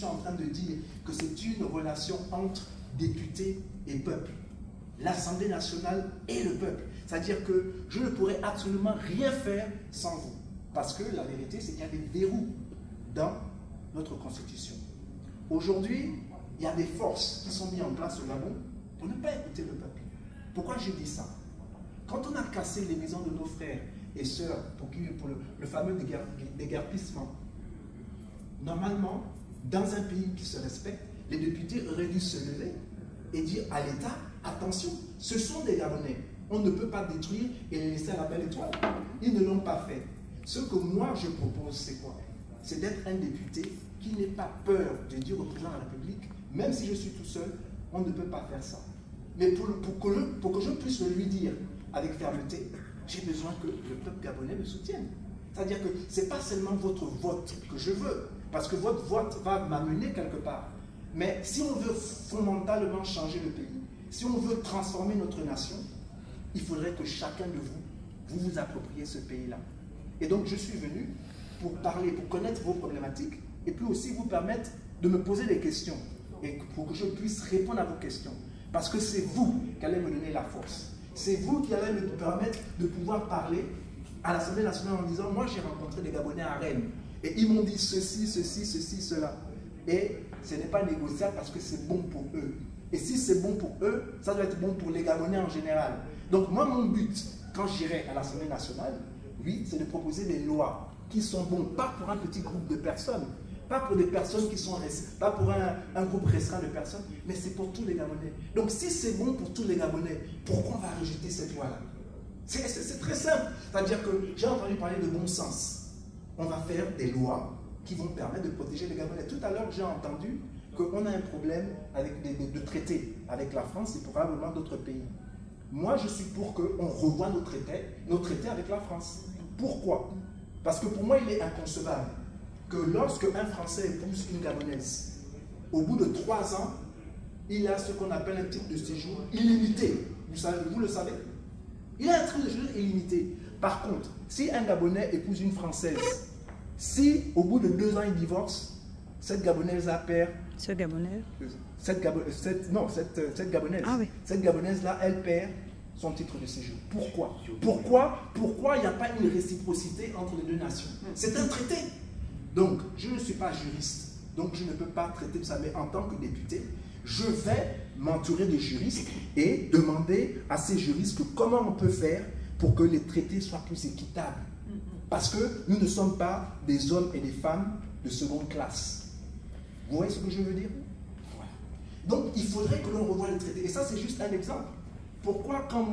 Constitution en train de dire que c'est une relation entre députés et peuple. L'Assemblée nationale et le peuple. C'est-à-dire que je ne pourrais absolument rien faire sans vous. Parce que la vérité, c'est qu'il y a des verrous dans notre Constitution. Aujourd'hui, il y a des forces qui sont mises en place au Gabon pour ne pas écouter le peuple. Pourquoi je dis ça? Quand on a cassé les maisons de nos frères et sœurs pour le fameux déguerpissement, normalement, dans un pays qui se respecte, les députés auraient dû se lever et dire à l'État, attention, ce sont des Gabonais. On ne peut pas détruire et les laisser à la belle étoile. Ils ne l'ont pas fait. Ce que moi je propose, c'est quoi? C'est d'être un député qui n'ait pas peur de dire au président de la République, même si je suis tout seul, on ne peut pas faire ça. Mais pour que je puisse le lui dire avec fermeté, j'ai besoin que le peuple gabonais me soutienne. C'est-à-dire que ce n'est pas seulement votre vote que je veux, parce que votre vote va m'amener quelque part. Mais si on veut fondamentalement changer le pays, si on veut transformer notre nation, il faudrait que chacun de vous vous appropriez ce pays-là. Et donc je suis venu pour parler, pour connaître vos problématiques, et puis aussi vous permettre de me poser des questions, et pour que je puisse répondre à vos questions. Parce que c'est vous qui allez me donner la force. C'est vous qui allez me permettre de pouvoir parler à l'Assemblée nationale en disant, moi j'ai rencontré des Gabonais à Rennes, et ils m'ont dit ceci, ceci, ceci, cela. Et ce n'est pas négociable parce que c'est bon pour eux. Et si c'est bon pour eux, ça doit être bon pour les Gabonais en général. Donc moi, mon but, quand j'irai à l'Assemblée nationale, oui, c'est de proposer des lois qui sont bonnes, pas pour un petit groupe de personnes, pas pour des personnes qui sont, pas pour un groupe restreint de personnes, mais c'est pour tous les Gabonais. Donc si c'est bon pour tous les Gabonais, pourquoi on va rejeter cette loi-là? C'est très simple. C'est-à-dire que j'ai entendu parler de bon sens. On va faire des lois qui vont permettre de protéger les Gabonais. Tout à l'heure, j'ai entendu qu'on a un problème avec de traités avec la France et probablement d'autres pays. Moi, je suis pour qu'on revoie nos traités avec la France. Pourquoi? Parce que pour moi, il est inconcevable que lorsque un Français épouse une Gabonaise, au bout de 3 ans, il a ce qu'on appelle un titre de séjour illimité. Vous le savez? Il a un titre de séjour illimité. Par contre, si un Gabonais épouse une Française, si au bout de 2 ans il divorce, cette Gabonaise-là perd... Ce Gabonais? Cette Gabonaise. Ah oui. Cette Gabonaise-là, elle perd son titre de séjour. Pourquoi? Pourquoi il n'y a pas une réciprocité entre les deux nations? C'est un traité. Donc, je ne suis pas juriste, donc je ne peux pas traiter de ça, mais en tant que député, je vais m'entourer de juristes et demander à ces juristes comment on peut faire pour que les traités soient plus équitables. Parce que nous ne sommes pas des hommes et des femmes de seconde classe. Vous voyez ce que je veux dire? Voilà. Donc, il faudrait que l'on revoie les traités. Et ça, c'est juste un exemple. Pourquoi quand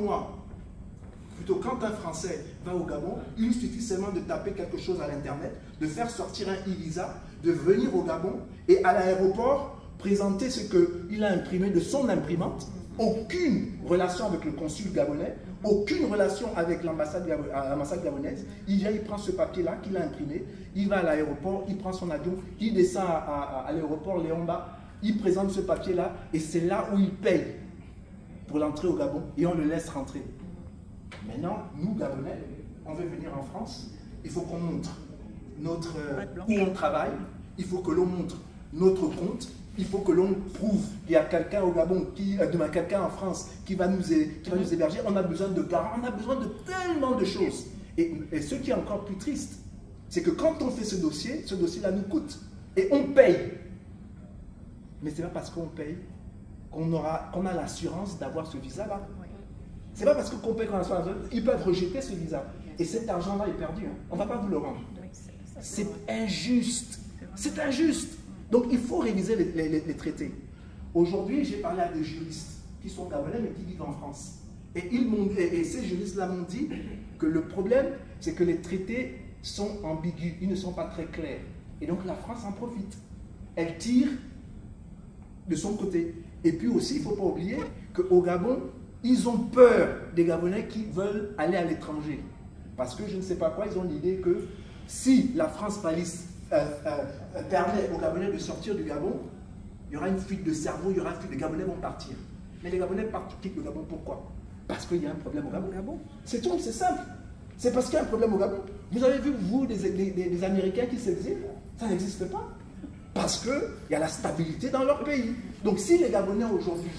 quand un Français va au Gabon, il suffit seulement de taper quelque chose à l'Internet, de faire sortir un e-visa, de venir au Gabon et à l'aéroport présenter ce qu'il a imprimé de son imprimante, aucune relation avec le consul gabonais, aucune relation avec l'ambassade gabonaise. Il prend ce papier-là qu'il a imprimé, il va à l'aéroport, il prend son avion, il descend à l'aéroport Léomba, il présente ce papier-là et c'est là où il paye pour l'entrée au Gabon et on le laisse rentrer. Maintenant, nous, Gabonais, on veut venir en France, il faut qu'on montre où on travaille, il faut que l'on montre notre compte, il faut que l'on prouve qu'il y a quelqu'un au Gabon, quelqu'un en France qui va nous héberger. On a besoin de garants, on a besoin de tellement de choses. Et ce qui est encore plus triste, c'est que quand on fait ce dossier-là nous coûte. Et on paye. Mais ce n'est pas parce qu'on paye qu'on a l'assurance d'avoir ce visa-là. Ce n'est pas parce qu'on paye qu'on a l'assurance. Ils peuvent rejeter ce visa. Et cet argent-là est perdu. Hein. On ne va pas vous le rendre. C'est injuste. C'est injuste. Donc il faut réviser les traités. Aujourd'hui, j'ai parlé à des juristes qui sont gabonais mais qui vivent en France. Et ces juristes-là m'ont dit que le problème, c'est que les traités sont ambigus, ils ne sont pas très clairs. Et donc la France en profite. Elle tire de son côté. Et puis aussi, il ne faut pas oublier qu'au Gabon, ils ont peur des Gabonais qui veulent aller à l'étranger. Parce que je ne sais pas quoi, ils ont l'idée que si la France permet aux Gabonais de sortir du Gabon, il y aura une fuite de cerveau, il y aura une fuite, les Gabonais vont partir. Mais les Gabonais quittent le Gabon, pourquoi? Parce qu'il y a un problème au Gabon. C'est tout, c'est simple. C'est parce qu'il y a un problème au Gabon. Vous avez vu, vous, des Américains qui s'exilent? Ça n'existe pas. parce qu'il y a la stabilité dans leur pays. Donc si les Gabonais aujourd'hui,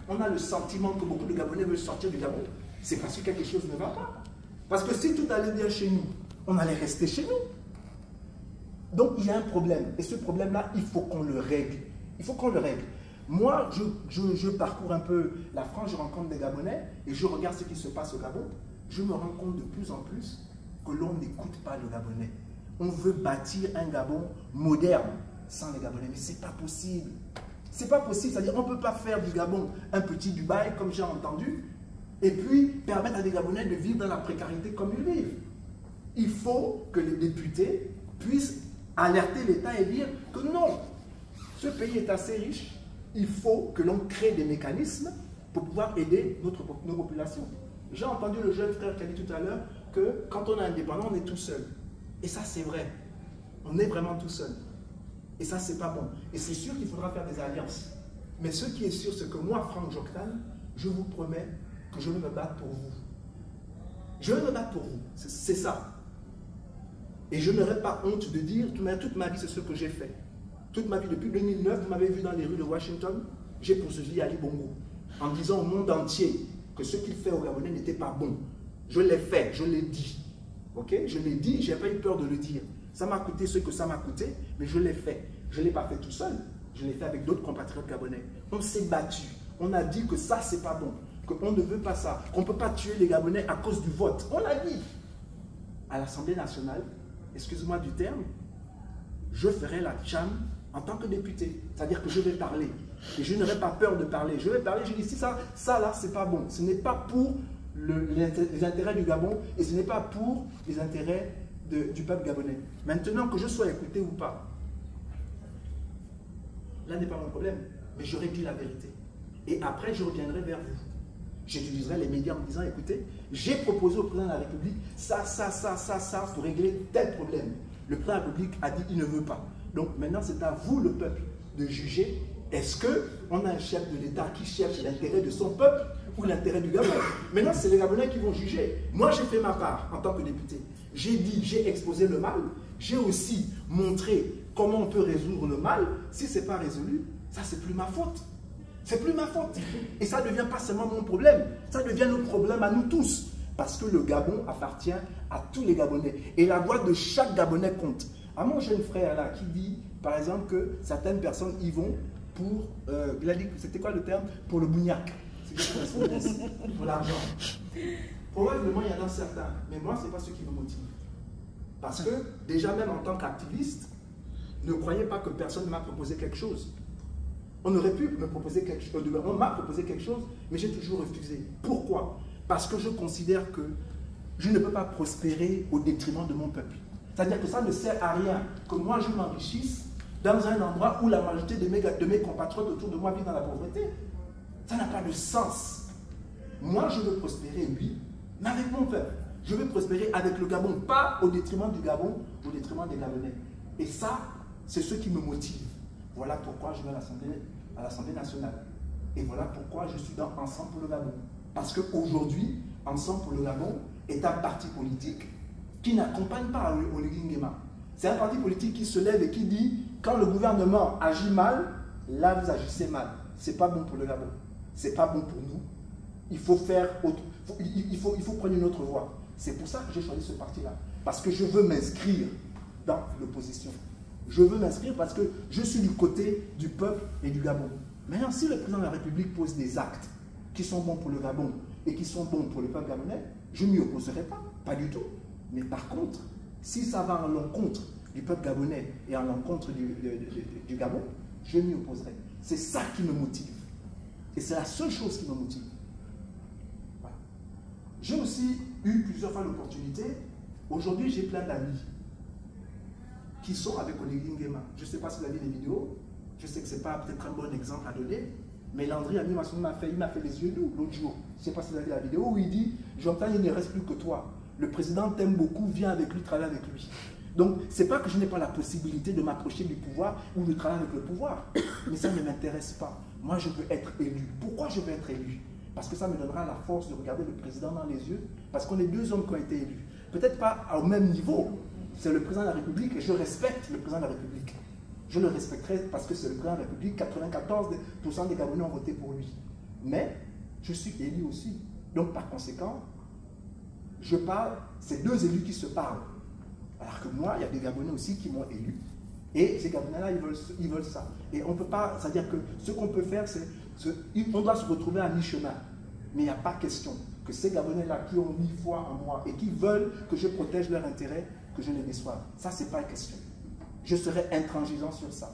on a le sentiment que beaucoup de Gabonais veulent sortir du Gabon, c'est parce que quelque chose ne va pas. Parce que si tout allait bien chez nous, on allait rester chez nous. Donc il y a un problème. Et ce problème-là, il faut qu'on le règle. Il faut qu'on le règle. Moi, je parcours un peu la France, je rencontre des Gabonais et je regarde ce qui se passe au Gabon. Je me rends compte de plus en plus que l'on n'écoute pas le Gabonais. On veut bâtir un Gabon moderne sans les Gabonais, mais ce n'est pas possible. C'est pas possible, c'est-à-dire on ne peut pas faire du Gabon un petit Dubaï, comme j'ai entendu, et puis permettre à des Gabonais de vivre dans la précarité comme ils vivent. Il faut que les députés puissent alerter l'État et dire que non, ce pays est assez riche, il faut que l'on crée des mécanismes pour pouvoir aider nos populations. J'ai entendu le jeune frère qui a dit tout à l'heure que quand on est indépendant, on est tout seul. Et ça, c'est vrai. On est vraiment tout seul. Et ça, c'est pas bon. Et c'est sûr qu'il faudra faire des alliances. Mais ce qui est sûr, c'est que moi, Franck Joktan, je vous promets que je vais me battre pour vous. Je vais me battre pour vous. C'est ça. Et je n'aurai pas honte de dire, toute ma vie, c'est ce que j'ai fait. Toute ma vie, depuis 2009, vous m'avez vu dans les rues de Washington, j'ai poursuivi Ali Bongo, en disant au monde entier que ce qu'il fait au Gabonais n'était pas bon. Je l'ai fait, je l'ai dit. Ok? Je l'ai dit, je n'ai pas eu peur de le dire. Ça m'a coûté ce que ça m'a coûté, mais je l'ai fait. Je ne l'ai pas fait tout seul, je l'ai fait avec d'autres compatriotes gabonais. On s'est battu, on a dit que ça, c'est pas bon, qu'on ne veut pas ça, qu'on ne peut pas tuer les Gabonais à cause du vote. On l'a dit. À l'Assemblée nationale, excuse-moi du terme, je ferai la tcham en tant que député. C'est-à-dire que je vais parler. Et je n'aurai pas peur de parler. Je vais parler, je dis, si ça là, c'est pas bon. Ce n'est pas pour les intérêts du Gabon et ce n'est pas pour les intérêts du peuple gabonais. Maintenant que je sois écouté ou pas, là n'est pas mon problème, mais j'aurais dit la vérité. Et après, je reviendrai vers vous. J'utiliserai les médias en me disant, écoutez, j'ai proposé au président de la République ça, pour régler tel problème. Le président de la République a dit qu'il ne veut pas. Donc maintenant, c'est à vous, le peuple, de juger. Est-ce qu'on a un chef de l'État qui cherche l'intérêt de son peuple ou l'intérêt du Gabon? Maintenant, c'est les Gabonais qui vont juger. Moi, j'ai fait ma part en tant que député. J'ai dit, j'ai exposé le mal. J'ai aussi montré comment on peut résoudre le mal. Si ce n'est pas résolu, ça, c'est plus ma faute. C'est plus ma faute. Et ça ne devient pas seulement mon problème. Ça devient notre problème à nous tous. Parce que le Gabon appartient à tous les Gabonais. Et la voix de chaque Gabonais compte. À mon jeune frère là, qui dit, par exemple, que certaines personnes y vont pour, il a dit, c'était quoi le terme? Pour le bougnac. Pour l'argent. Probablement, il y en a certains. Mais moi, ce n'est pas ce qui me motive. Parce que, déjà même en tant qu'activiste, ne croyez pas que personne ne m'a proposé quelque chose. On aurait pu me proposer quelque chose, on m'a proposé quelque chose, mais j'ai toujours refusé. Pourquoi? Parce que je considère que je ne peux pas prospérer au détriment de mon peuple. C'est-à-dire que ça ne sert à rien que moi je m'enrichisse dans un endroit où la majorité de mes compatriotes autour de moi vivent dans la pauvreté. Ça n'a pas de sens. Moi je veux prospérer, oui, mais avec mon peuple. Je veux prospérer avec le Gabon, pas au détriment du Gabon, au détriment des Gabonais. Et ça, c'est ce qui me motive. Voilà pourquoi je vais à l'Assemblée nationale. Et voilà pourquoi je suis dans Ensemble pour le Gabon. Parce qu'aujourd'hui, Ensemble pour le Gabon est un parti politique qui n'accompagne pas Oligui Nguema. C'est un parti politique qui se lève et qui dit, quand le gouvernement agit mal, là vous agissez mal. Ce n'est pas bon pour le Gabon. Ce n'est pas bon pour nous. Il faut faire autre. Il faut prendre une autre voie. C'est pour ça que j'ai choisi ce parti-là. Parce que je veux m'inscrire dans l'opposition. Je veux m'inscrire parce que je suis du côté du peuple et du Gabon. Maintenant, si le président de la République pose des actes qui sont bons pour le Gabon et qui sont bons pour le peuple gabonais, je ne m'y opposerai pas. Pas du tout. Mais par contre, si ça va à l'encontre du peuple gabonais et à l'encontre du Gabon, je m'y opposerai. C'est ça qui me motive. Et c'est la seule chose qui me motive. Voilà. J'ai aussi eu plusieurs fois l'opportunité. Aujourd'hui, j'ai plein d'amis qui sont avec Oligui Nguema. Je ne sais pas si vous avez des vidéos. Je sais que ce n'est pas peut-être un bon exemple à donner. Mais Landry il m'a fait les yeux doux l'autre jour. Je ne sais pas si vous avez la vidéo où il dit « J'entends, il ne reste plus que toi. Le président t'aime beaucoup, viens avec lui, travaille avec lui. » Donc, ce n'est pas que je n'ai pas la possibilité de m'approcher du pouvoir ou de travailler avec le pouvoir. Mais ça ne m'intéresse pas. Moi, je veux être élu. Pourquoi je veux être élu? Parce que ça me donnera la force de regarder le président dans les yeux. Parce qu'on est deux hommes qui ont été élus. Peut-être pas au même niveau. C'est le président de la République et je respecte le président de la République. Je le respecterai parce que c'est le président de la République, 94% des Gabonais ont voté pour lui. Mais je suis élu aussi. Donc par conséquent, je parle, c'est deux élus qui se parlent. Alors que moi, il y a des Gabonais aussi qui m'ont élu. Et ces Gabonais-là, ils veulent ça. Et on ne peut pas, c'est-à-dire que ce qu'on peut faire, c'est, on doit se retrouver à mi-chemin. Mais il n'y a pas question que ces Gabonais-là qui ont mis foi en moi et qui veulent que je protège leurs intérêts, que je les déçoive. Ça, ce n'est pas une question. Je serai intransigeant sur ça.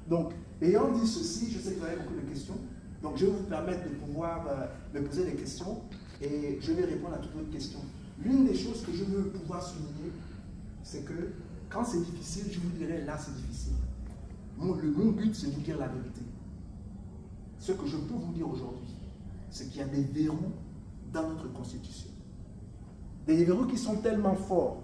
Donc, ayant dit ceci, je sais que vous avez beaucoup de questions. Donc, je vais vous permettre de pouvoir me poser des questions et je vais répondre à toutes vos questions. L'une des choses que je veux pouvoir souligner, c'est que quand c'est difficile, je vous dirai là c'est difficile. Mon but, c'est de vous dire la vérité. Ce que je peux vous dire aujourd'hui, c'est qu'il y a des verrous dans notre Constitution. Des verrous qui sont tellement forts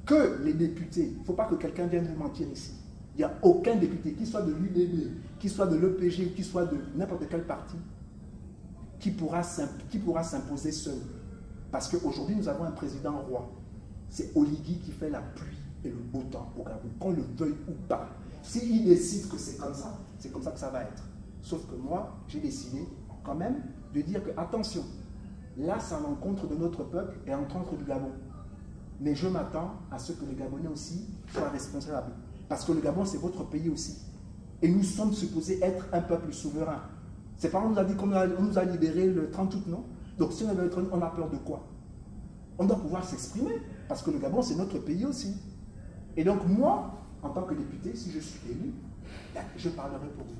que les députés, il ne faut pas que quelqu'un vienne vous mentir ici. Il n'y a aucun député, qu'il soit de l'UDB, qu'il soit de l'EPG, qu'il soit de n'importe quel parti, qui pourra s'imposer seul. Parce qu'aujourd'hui, nous avons un président roi. C'est Oligui qui fait la pluie et le beau temps au Gabon, qu'on le veuille ou pas. S'il décide que c'est comme ça que ça va être. Sauf que moi, j'ai décidé quand même de dire que, attention, là, c'est à l'encontre de notre peuple et à l'encontre du Gabon. Mais je m'attends à ce que les Gabonais aussi soient responsables. Parce que le Gabon, c'est votre pays aussi. Et nous sommes supposés être un peuple souverain. C'est pas on nous a dit qu'on nous a libérés le 30 août, non? Donc si on avait on a peur de quoi? On doit pouvoir s'exprimer. Parce que le Gabon, c'est notre pays aussi. Et donc moi, en tant que député, si je suis élu, je parlerai pour vous.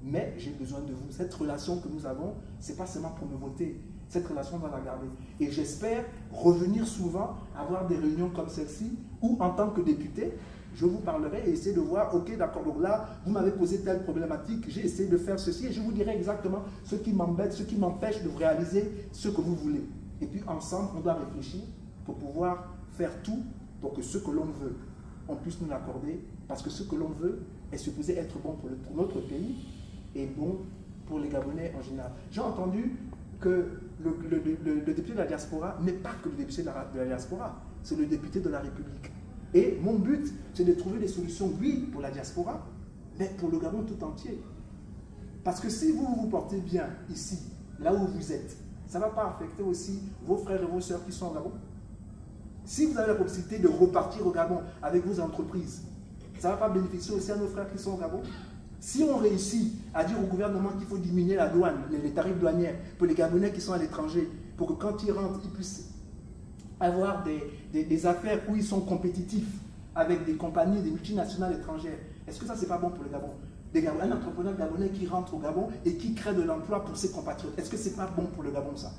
Mais j'ai besoin de vous. Cette relation que nous avons, ce n'est pas seulement pour me voter. Cette relation, on va la garder. Et j'espère revenir souvent, avoir des réunions comme celle-ci, où en tant que député, je vous parlerai et essayer de voir, ok, d'accord, donc là, vous m'avez posé telle problématique, j'ai essayé de faire ceci, et je vous dirai exactement ce qui m'embête, ce qui m'empêche de réaliser ce que vous voulez. Et puis ensemble, on doit réfléchir pour pouvoir faire tout pour que ce que l'on veut, on puisse nous l'accorder, parce que ce que l'on veut est supposé être bon pour notre pays et bon pour les Gabonais en général. J'ai entendu que le député de la diaspora n'est pas que le député de la diaspora, c'est le député de la République. Et mon but, c'est de trouver des solutions, oui, pour la diaspora, mais pour le Gabon tout entier. Parce que si vous vous portez bien ici, là où vous êtes, ça ne va pas affecter aussi vos frères et vos sœurs qui sont au Gabon. Si vous avez la possibilité de repartir au Gabon avec vos entreprises, ça ne va pas bénéficier aussi à nos frères qui sont au Gabon. Si on réussit à dire au gouvernement qu'il faut diminuer la douane, les tarifs douaniers pour les Gabonais qui sont à l'étranger, pour que quand ils rentrent, ils puissent avoir des affaires où ils sont compétitifs avec des compagnies, des multinationales étrangères, est-ce que ça, c'est pas bon pour le Gabon? Un entrepreneur gabonais qui rentre au Gabon et qui crée de l'emploi pour ses compatriotes, est-ce que c'est pas bon pour le Gabon, ça?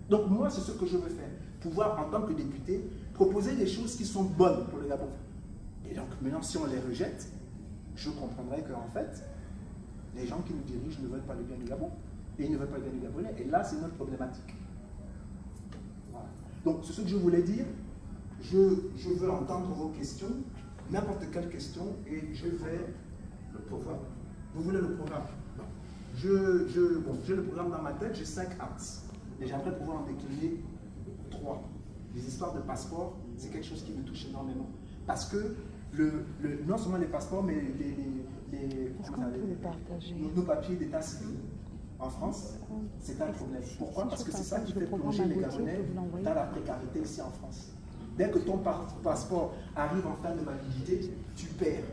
Donc moi, c'est ce que je veux faire. Pouvoir, en tant que député, proposer des choses qui sont bonnes pour le Gabon. Et donc, maintenant, si on les rejette, je comprendrai qu'en fait, les gens qui nous dirigent ne veulent pas le bien du Gabon. Et ils ne veulent pas le bien du Gabonais. Et là, c'est notre problématique. Voilà. Donc, c'est ce que je voulais dire. Je veux entendre vos questions, n'importe quelle question, et je vais le pouvoir. Vous voulez le programme? Non. J'ai le programme dans ma tête, j'ai 5 axes. Et j'aimerais pouvoir en décliner 3. Les histoires de passeport, c'est quelque chose qui me touche énormément. Parce que non seulement les passeports, mais nos papiers d'état civil en France, c'est un problème. Pourquoi? Parce que c'est ça qui fait plonger les Gabonais dans la précarité ici en France. Dès que ton passeport arrive en fin de validité, tu perds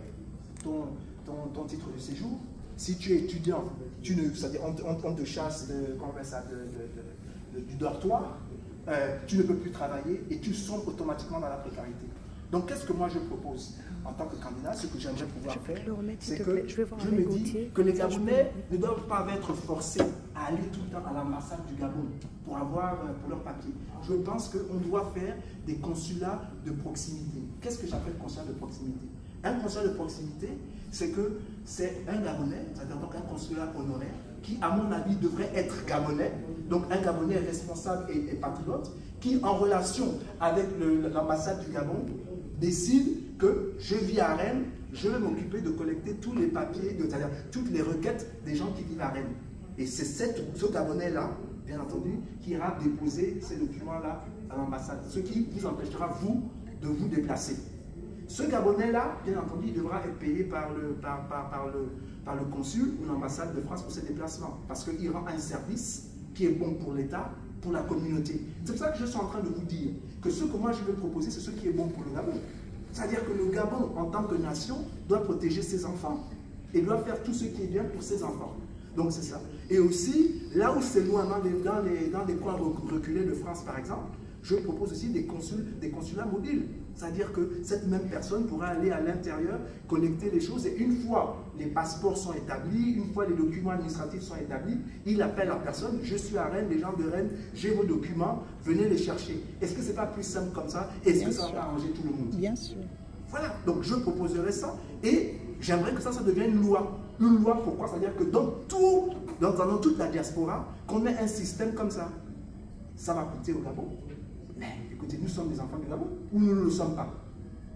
ton titre de séjour. Si tu es étudiant, c'est-à-dire on te chasse du dortoir, tu ne peux plus travailler et tu sombres automatiquement dans la précarité. Donc, qu'est-ce que moi je propose en tant que candidat? Ce que j'aimerais pouvoir faire, c'est que je me dis que les Gabonais ne doivent pas être forcés à aller tout le temps à l'ambassade du Gabon pour leur papier. Je pense qu'on doit faire des consulats de proximité. Qu'est-ce que j'appelle consulat de proximité? Un consulat de proximité, c'est que c'est un Gabonais, c'est-à-dire donc un consulat honoraire, qui, à mon avis, devrait être Gabonais, donc un Gabonais responsable et patriote, qui, en relation avec l'ambassade du Gabon, décide que je vis à Rennes, je vais m'occuper de collecter tous les papiers, c'est-à-dire toutes les requêtes des gens qui vivent à Rennes. Et c'est ce Gabonais-là, bien entendu, qui ira déposer ces documents-là à l'ambassade, ce qui vous empêchera, vous, de vous déplacer. Ce Gabonais-là, bien entendu, il devra être payé par le consul ou l'ambassade de France pour ses déplacements. Parce qu'il rend un service qui est bon pour l'État, pour la communauté. C'est pour ça que je suis en train de vous dire que ce que moi je vais proposer, c'est ce qui est bon pour le Gabon. C'est-à-dire que le Gabon, en tant que nation, doit protéger ses enfants et doit faire tout ce qui est bien pour ses enfants. Donc c'est ça. Et aussi, là où c'est loin, dans les coins reculés de France par exemple, je propose aussi des consulats mobiles. C'est-à-dire que cette même personne pourra aller à l'intérieur, connecter les choses, et une fois les passeports sont établis, une fois les documents administratifs sont établis, il appelle la personne, je suis à Rennes, les gens de Rennes, j'ai vos documents, venez les chercher. Est-ce que ce n'est pas plus simple comme ça? Est-ce que ça va arranger tout le monde? Bien sûr. Voilà, donc je proposerai ça, et j'aimerais que ça devienne une loi. Une loi, pourquoi? C'est-à-dire que dans toute la diaspora, qu'on ait un système comme ça. Ça va coûter au Gabon. Mais écoutez, nous sommes des enfants du Gabon ou nous ne le sommes pas?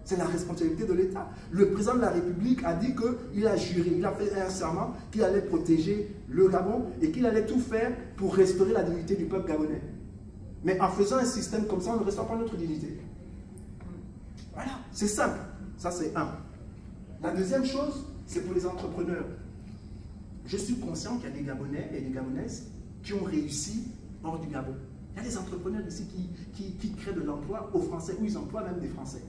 C'est la responsabilité de l'État. Le président de la République a dit qu'il a juré, il a fait un serment qu'il allait protéger le Gabon et qu'il allait tout faire pour restaurer la dignité du peuple gabonais. Mais en faisant un système comme ça, on ne restaure pas notre dignité. Voilà, c'est simple. Ça, c'est un. La deuxième chose, c'est pour les entrepreneurs. Je suis conscient qu'il y a des Gabonais et des Gabonaises qui ont réussi hors du Gabon. Il y a des entrepreneurs ici qui créent de l'emploi aux Français, ou ils emploient même des Français.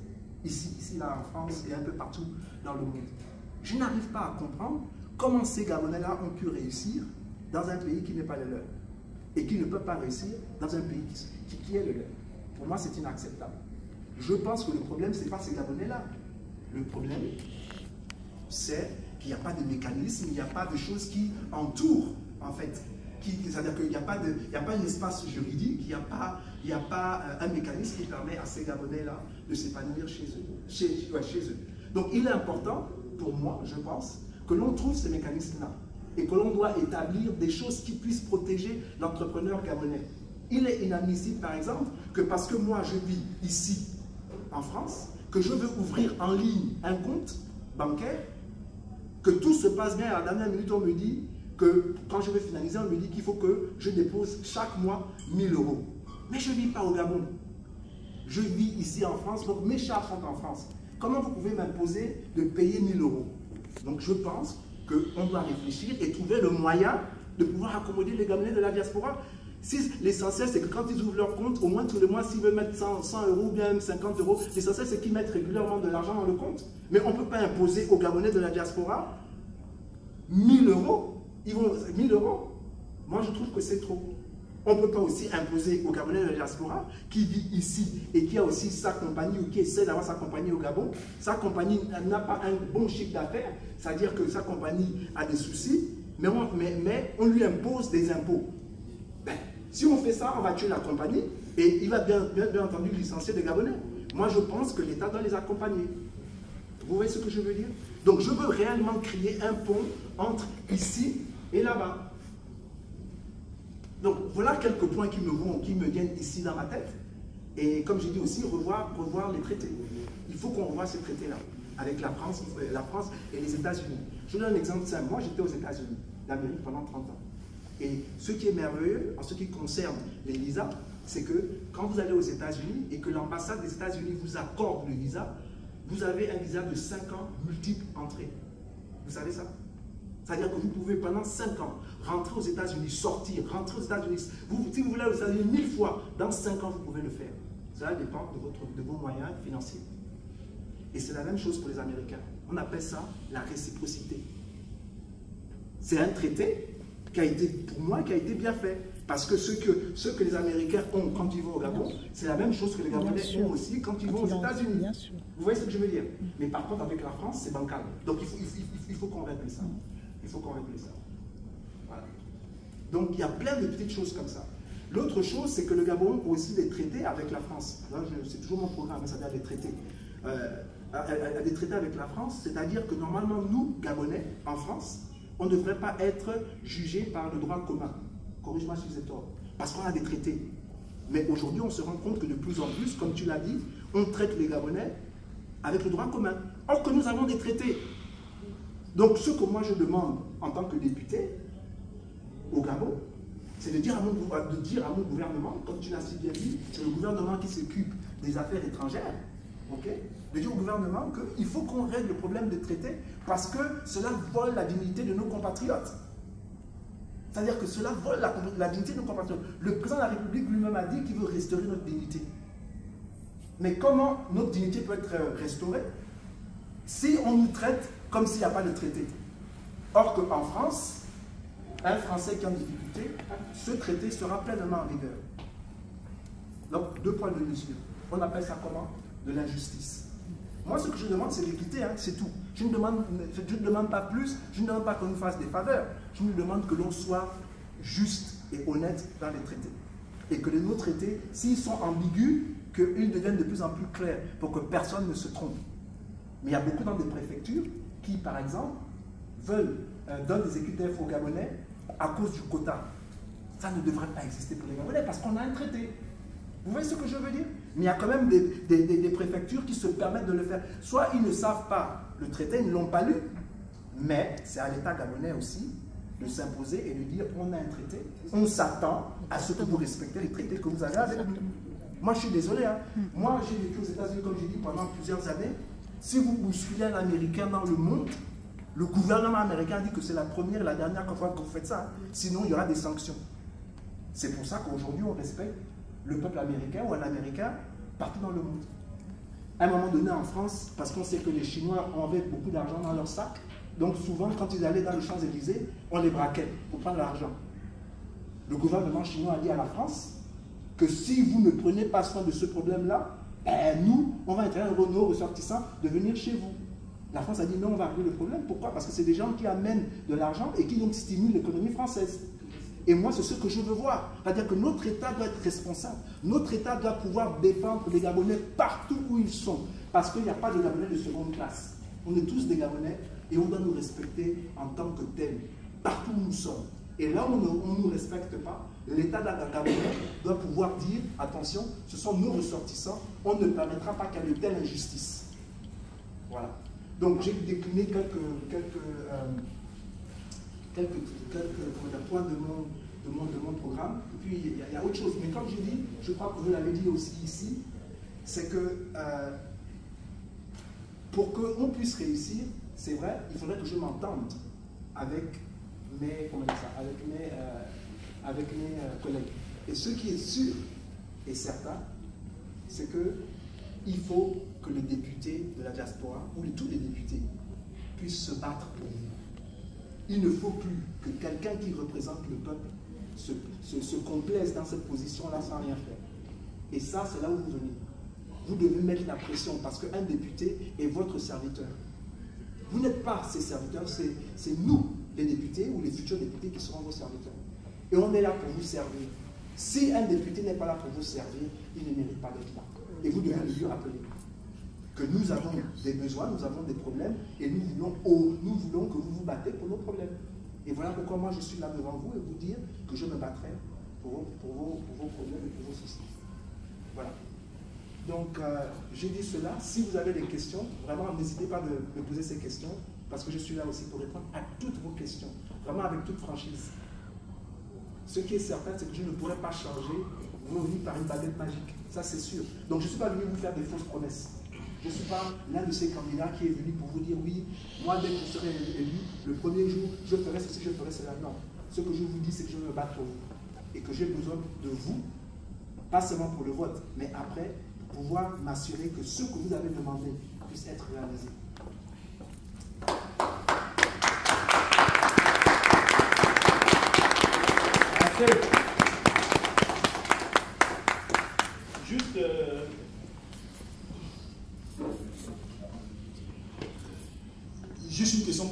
Ici, là, en France et un peu partout dans le monde. Je n'arrive pas à comprendre comment ces Gabonais-là ont pu réussir dans un pays qui n'est pas le leur. Et qui ne peut pas réussir dans un pays qui est le leur. Pour moi, c'est inacceptable. Je pense que le problème, ce n'est pas ces Gabonais-là. Le problème, c'est qu'il n'y a pas de mécanisme, il n'y a pas de choses qui entourent, en fait. C'est-à-dire qu'il n'y a pas un espace juridique, il n'y a pas un mécanisme qui permet à ces Gabonais-là de s'épanouir chez eux. Donc il est important, pour moi, je pense, que l'on trouve ces mécanismes-là et que l'on doit établir des choses qui puissent protéger l'entrepreneur gabonais. Il est inadmissible, par exemple, que parce que moi je vis ici, en France, que je veux ouvrir en ligne un compte bancaire, que tout se passe bien, à la dernière minute on me dit que quand je vais finaliser, on me dit qu'il faut que je dépose chaque mois 1000 €. Mais je ne vis pas au Gabon. Je vis ici en France, donc mes charges sont en France. Comment vous pouvez m'imposer de payer 1000 €? Donc je pense qu'on doit réfléchir et trouver le moyen de pouvoir accommoder les Gabonais de la diaspora. L'essentiel, c'est que quand ils ouvrent leur compte, au moins tous les mois, s'ils veulent mettre 100 € ou bien même 50 €, l'essentiel, c'est qu'ils mettent régulièrement de l'argent dans le compte. Mais on ne peut pas imposer aux Gabonais de la diaspora 1000 €. Ils vont 1000 €. Moi, je trouve que c'est trop. On ne peut pas aussi imposer aux Gabonais de la diaspora qui vit ici et qui a aussi sa compagnie ou qui essaie d'avoir sa compagnie au Gabon. Sa compagnie n'a pas un bon chiffre d'affaires, c'est-à-dire que sa compagnie a des soucis, mais on lui impose des impôts. Ben, si on fait ça, on va tuer la compagnie et il va bien entendu licencier des Gabonais. Moi, je pense que l'État doit les accompagner. Vous voyez ce que je veux dire? Donc, je veux réellement créer un pont entre ici et là-bas. Donc, voilà quelques points qui me viennent ici dans ma tête. Et comme j'ai dit aussi, revoir les traités. Il faut qu'on revoie ces traités-là avec la France et les États-Unis. Je vous donne un exemple simple. Moi, j'étais aux États-Unis d'Amérique pendant 30 ans. Et ce qui est merveilleux, en ce qui concerne les visas, c'est que quand vous allez aux États-Unis et que l'ambassade des États-Unis vous accorde le visa, vous avez un visa de 5 ans multiple entrée. Vous savez ça? C'est-à-dire que vous pouvez pendant 5 ans rentrer aux États-Unis, sortir, rentrer aux États-Unis. Si vous voulez aux États-Unis 1000 fois, dans 5 ans, vous pouvez le faire. Cela dépend de vos moyens financiers. Et c'est la même chose pour les Américains. On appelle ça la réciprocité. C'est un traité qui a été, pour moi, qui a été bien fait. Parce que ce que les Américains ont quand ils vont au Gabon, c'est la même chose que les Gabonais ont aussi quand ils vont aux États-Unis. Vous voyez ce que je veux dire? Mais par contre, avec la France, c'est bancal. Donc il faut qu'on règle ça. Il faut qu'on règle ça. Voilà. Donc il y a plein de petites choses comme ça. L'autre chose, c'est que le Gabon a aussi des traités avec la France. C'est toujours mon programme, ça veut dire des traités. Des traités avec la France, c'est-à-dire que normalement, nous, Gabonais, en France, on ne devrait pas être jugés par le droit commun. Corrige-moi si j'ai tort. Parce qu'on a des traités. Mais aujourd'hui, on se rend compte que de plus en plus, comme tu l'as dit, on traite les Gabonais avec le droit commun. Or que nous avons des traités. Donc ce que moi je demande en tant que député au Gabon, c'est de dire à mon gouvernement, comme tu l'as si bien dit, c'est le gouvernement qui s'occupe des affaires étrangères, ok, de dire au gouvernement qu'il faut qu'on règle le problème des traités parce que cela vole la dignité de nos compatriotes. C'est-à-dire que cela vole la dignité de nos compatriotes. Le président de la République lui-même a dit qu'il veut restaurer notre dignité. Mais comment notre dignité peut être restaurée si on nous traite comme s'il n'y a pas de traité? Or qu'en France, un Français qui est en difficulté, ce traité sera pleinement en vigueur. Donc, 2 points de mesure. On appelle ça comment? De l'injustice. Moi, ce que je demande, c'est l'équité, hein, c'est tout. Je ne demande pas plus, je ne demande pas qu'on nous fasse des faveurs. Je nous demande que l'on soit juste et honnête dans les traités. Et que nos traités, s'ils sont ambigus, qu'ils deviennent de plus en plus clairs pour que personne ne se trompe. Mais il y a beaucoup dans des préfectures qui, par exemple, donnent des équipements aux Gabonais à cause du quota. Ça ne devrait pas exister pour les Gabonais parce qu'on a un traité. Vous voyez ce que je veux dire? Mais il y a quand même des préfectures qui se permettent de le faire. Soit ils ne savent pas le traité, ils ne l'ont pas lu, mais c'est à l'État gabonais aussi de s'imposer et de dire on a un traité, on s'attend à ce que vous respectez les traités que vous avez avec nous. Moi je suis désolé, hein. Moi j'ai vécu aux États-Unis comme j'ai dit pendant plusieurs années. Si vous bousculez un Américain dans le monde, le gouvernement américain dit que c'est la première et la dernière fois que vous faites ça, hein. Sinon il y aura des sanctions. C'est pour ça qu'aujourd'hui on respecte le peuple américain ou un Américain partout dans le monde. À un moment donné en France, parce qu'on sait que les Chinois ont beaucoup d'argent dans leur sac, donc souvent quand ils allaient dans les Champs-Élysées, on les braquait pour prendre l'argent. Le gouvernement chinois a dit à la France que si vous ne prenez pas soin de ce problème-là, nous, on va interdire nos ressortissants de venir chez vous. La France a dit non, on va régler le problème. Pourquoi? Parce que c'est des gens qui amènent de l'argent et qui donc stimulent l'économie française. Et moi, c'est ce que je veux voir. C'est-à-dire que notre État doit être responsable. Notre État doit pouvoir défendre les Gabonais partout où ils sont. Parce qu'il n'y a pas de Gabonais de seconde classe. On est tous des Gabonais et on doit nous respecter en tant que tels, partout où nous sommes. Et là où on ne nous respecte pas, l'État gabonais doit pouvoir dire, attention, ce sont nos ressortissants, on ne permettra pas qu'il y ait de telle injustice. Voilà. Donc j'ai décliné quelques points de mon programme. Et puis il y a autre chose. Mais comme j'ai dit, je crois que vous l'avez dit aussi ici, c'est que pour qu'on puisse réussir, c'est vrai, il faudrait que je m'entende avec mes collègues. Et ce qui est sûr et certain, c'est qu'il faut que les députés de la diaspora, ou tous les députés, puissent se battre pour vous. Il ne faut plus que quelqu'un qui représente le peuple se complaise dans cette position-là sans rien faire. Et ça, c'est là où vous venez. Vous devez mettre la pression parce qu'un député est votre serviteur. Vous n'êtes pas ses serviteurs, c'est nous, les députés ou les futurs députés qui seront vos serviteurs. Et on est là pour vous servir. Si un député n'est pas là pour vous servir, il ne mérite pas d'être là. Et vous devez lui rappeler que nous avons des besoins, nous avons des problèmes, et nous voulons que vous vous battez pour nos problèmes. Et voilà pourquoi moi je suis là devant vous et vous dire que je me battrai pour vos problèmes et pour vos soucis. Voilà. Donc, j'ai dit cela. Si vous avez des questions, vraiment n'hésitez pas de me poser ces questions, parce que je suis là aussi pour répondre à toutes vos questions, vraiment avec toute franchise. Ce qui est certain, c'est que je ne pourrais pas changer vos vies par une baguette magique. Ça, c'est sûr. Donc, je ne suis pas venu vous faire des fausses promesses. Je ne suis pas l'un de ces candidats qui est venu pour vous dire, oui, moi, dès que je serai élu, le premier jour, je ferai ceci, je ferai cela. Non. Ce que je vous dis, c'est que je veux me battre pour vous. Et que j'ai besoin de vous, pas seulement pour le vote, mais après, pour pouvoir m'assurer que ce que vous avez demandé puisse être réalisé. Juste, juste une question.